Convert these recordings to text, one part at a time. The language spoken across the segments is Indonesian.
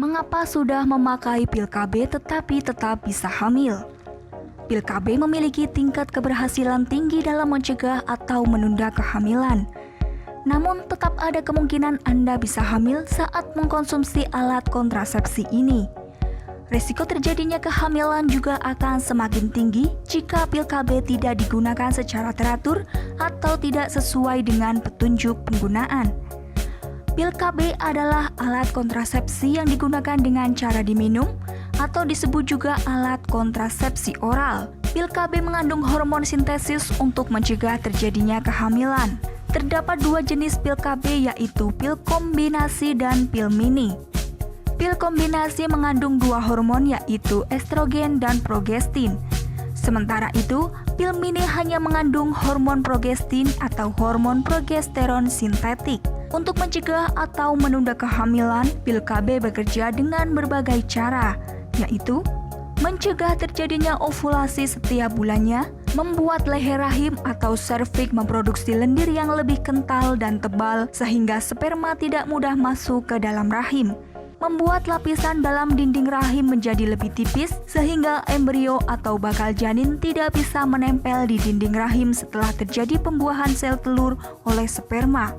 Mengapa sudah memakai pil KB tetapi tetap bisa hamil? Pil KB memiliki tingkat keberhasilan tinggi dalam mencegah atau menunda kehamilan. Namun tetap ada kemungkinan Anda bisa hamil saat mengkonsumsi alat kontrasepsi ini. Risiko terjadinya kehamilan juga akan semakin tinggi jika pil KB tidak digunakan secara teratur atau tidak sesuai dengan petunjuk penggunaan. Pil KB adalah alat kontrasepsi yang digunakan dengan cara diminum atau disebut juga alat kontrasepsi oral. Pil KB mengandung hormon sintesis untuk mencegah terjadinya kehamilan. Terdapat dua jenis pil KB yaitu pil kombinasi dan pil mini. Pil kombinasi mengandung dua hormon yaitu estrogen dan progestin. Sementara itu, pil mini hanya mengandung hormon progestin atau hormon progesteron sintetik. Untuk mencegah atau menunda kehamilan, pil KB bekerja dengan berbagai cara, yaitu mencegah terjadinya ovulasi setiap bulannya, membuat leher rahim atau serviks memproduksi lendir yang lebih kental dan tebal sehingga sperma tidak mudah masuk ke dalam rahim, membuat lapisan dalam dinding rahim menjadi lebih tipis sehingga embrio atau bakal janin tidak bisa menempel di dinding rahim setelah terjadi pembuahan sel telur oleh sperma.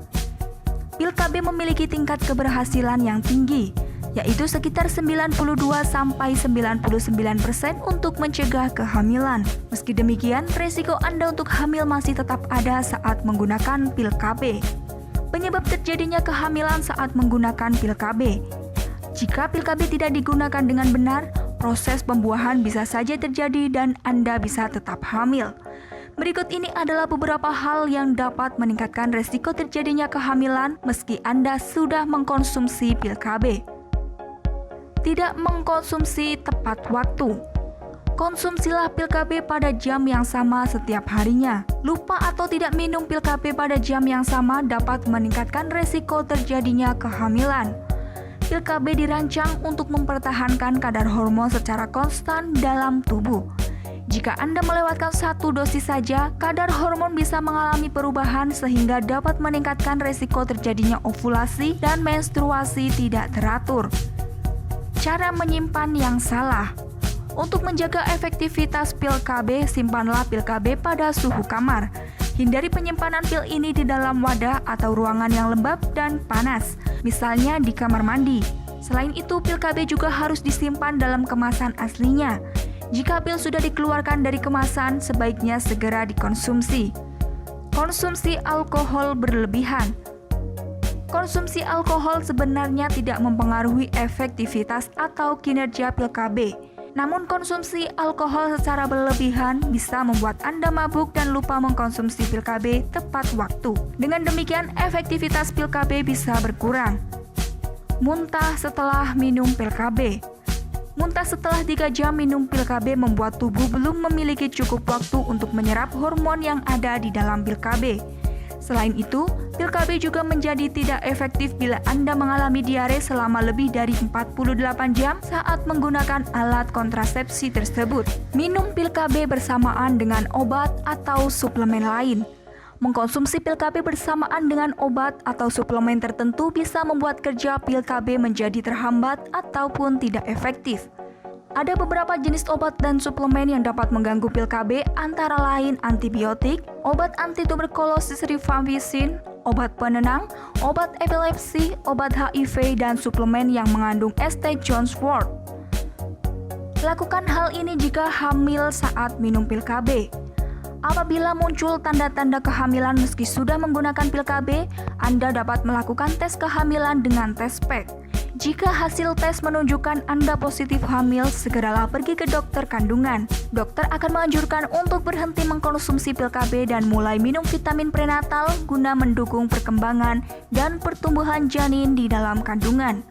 Pil KB memiliki tingkat keberhasilan yang tinggi, yaitu sekitar 92-99% untuk mencegah kehamilan. Meski demikian, resiko Anda untuk hamil masih tetap ada saat menggunakan pil KB. Penyebab terjadinya kehamilan saat menggunakan pil KB. Jika pil KB tidak digunakan dengan benar, proses pembuahan bisa saja terjadi dan Anda bisa tetap hamil. Berikut ini adalah beberapa hal yang dapat meningkatkan resiko terjadinya kehamilan meski Anda sudah mengkonsumsi pil KB. Tidak mengkonsumsi tepat waktu. Konsumsilah pil KB pada jam yang sama setiap harinya. Lupa atau tidak minum pil KB pada jam yang sama dapat meningkatkan resiko terjadinya kehamilan. Pil KB dirancang untuk mempertahankan kadar hormon secara konstan dalam tubuh. Jika Anda melewatkan satu dosis saja, kadar hormon bisa mengalami perubahan sehingga dapat meningkatkan resiko terjadinya ovulasi dan menstruasi tidak teratur. Cara menyimpan yang salah. Untuk menjaga efektivitas pil KB, simpanlah pil KB pada suhu kamar. Hindari penyimpanan pil ini di dalam wadah atau ruangan yang lembab dan panas, misalnya di kamar mandi. Selain itu, pil KB juga harus disimpan dalam kemasan aslinya. Jika pil sudah dikeluarkan dari kemasan, sebaiknya segera dikonsumsi. Konsumsi alkohol berlebihan. Konsumsi alkohol sebenarnya tidak mempengaruhi efektivitas atau kinerja pil KB. Namun konsumsi alkohol secara berlebihan bisa membuat Anda mabuk dan lupa mengkonsumsi pil KB tepat waktu. Dengan demikian, efektivitas pil KB bisa berkurang. Muntah setelah minum pil KB. Muntah setelah 3 jam minum pil KB membuat tubuh belum memiliki cukup waktu untuk menyerap hormon yang ada di dalam pil KB. Selain itu, pil KB juga menjadi tidak efektif bila Anda mengalami diare selama lebih dari 48 jam saat menggunakan alat kontrasepsi tersebut. Minum pil KB bersamaan dengan obat atau suplemen lain. Mengkonsumsi pil KB bersamaan dengan obat atau suplemen tertentu bisa membuat kerja pil KB menjadi terhambat ataupun tidak efektif. Ada beberapa jenis obat dan suplemen yang dapat mengganggu pil KB, antara lain antibiotik, obat anti-tuberkulosis rifampicin, obat penenang, obat epilepsi, obat HIV, dan suplemen yang mengandung St. John's wort. Lakukan hal ini jika hamil saat minum pil KB. Apabila muncul tanda-tanda kehamilan meski sudah menggunakan pil KB, Anda dapat melakukan tes kehamilan dengan tes PEG. Jika hasil tes menunjukkan Anda positif hamil, segeralah pergi ke dokter kandungan. Dokter akan menganjurkan untuk berhenti mengkonsumsi pil KB dan mulai minum vitamin prenatal guna mendukung perkembangan dan pertumbuhan janin di dalam kandungan.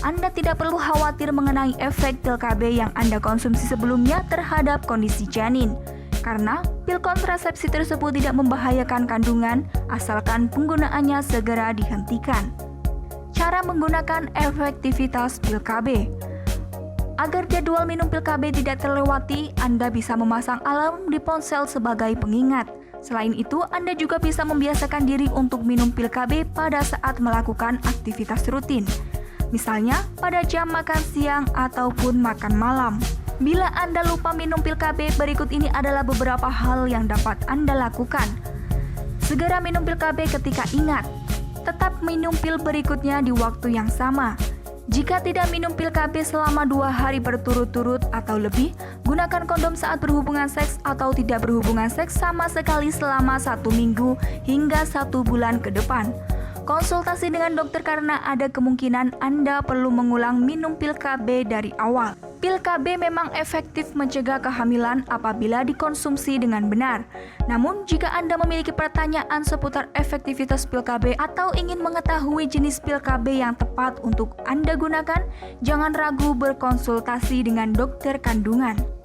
Anda tidak perlu khawatir mengenai efek pil KB yang Anda konsumsi sebelumnya terhadap kondisi janin, karena pil kontrasepsi tersebut tidak membahayakan kandungan asalkan penggunaannya segera dihentikan. Cara menggunakan efektivitas pil KB. Agar jadwal minum pil KB tidak terlewati, Anda bisa memasang alarm di ponsel sebagai pengingat. Selain itu, Anda juga bisa membiasakan diri untuk minum pil KB pada saat melakukan aktivitas rutin. misalnya pada jam makan siang ataupun makan malam. Bila Anda lupa minum pil KB, berikut ini adalah beberapa hal yang dapat Anda lakukan. Segera minum pil KB ketika ingat. Tetap minum pil berikutnya di waktu yang sama. Jika tidak minum pil KB selama 2 hari berturut-turut atau lebih, gunakan kondom saat berhubungan seks atau tidak berhubungan seks sama sekali selama 1 minggu hingga 1 bulan ke depan. Konsultasi dengan dokter karena ada kemungkinan Anda perlu mengulang minum pil KB dari awal. Pil KB memang efektif mencegah kehamilan apabila dikonsumsi dengan benar. Namun, jika Anda memiliki pertanyaan seputar efektivitas pil KB atau ingin mengetahui jenis pil KB yang tepat untuk Anda gunakan, jangan ragu berkonsultasi dengan dokter kandungan.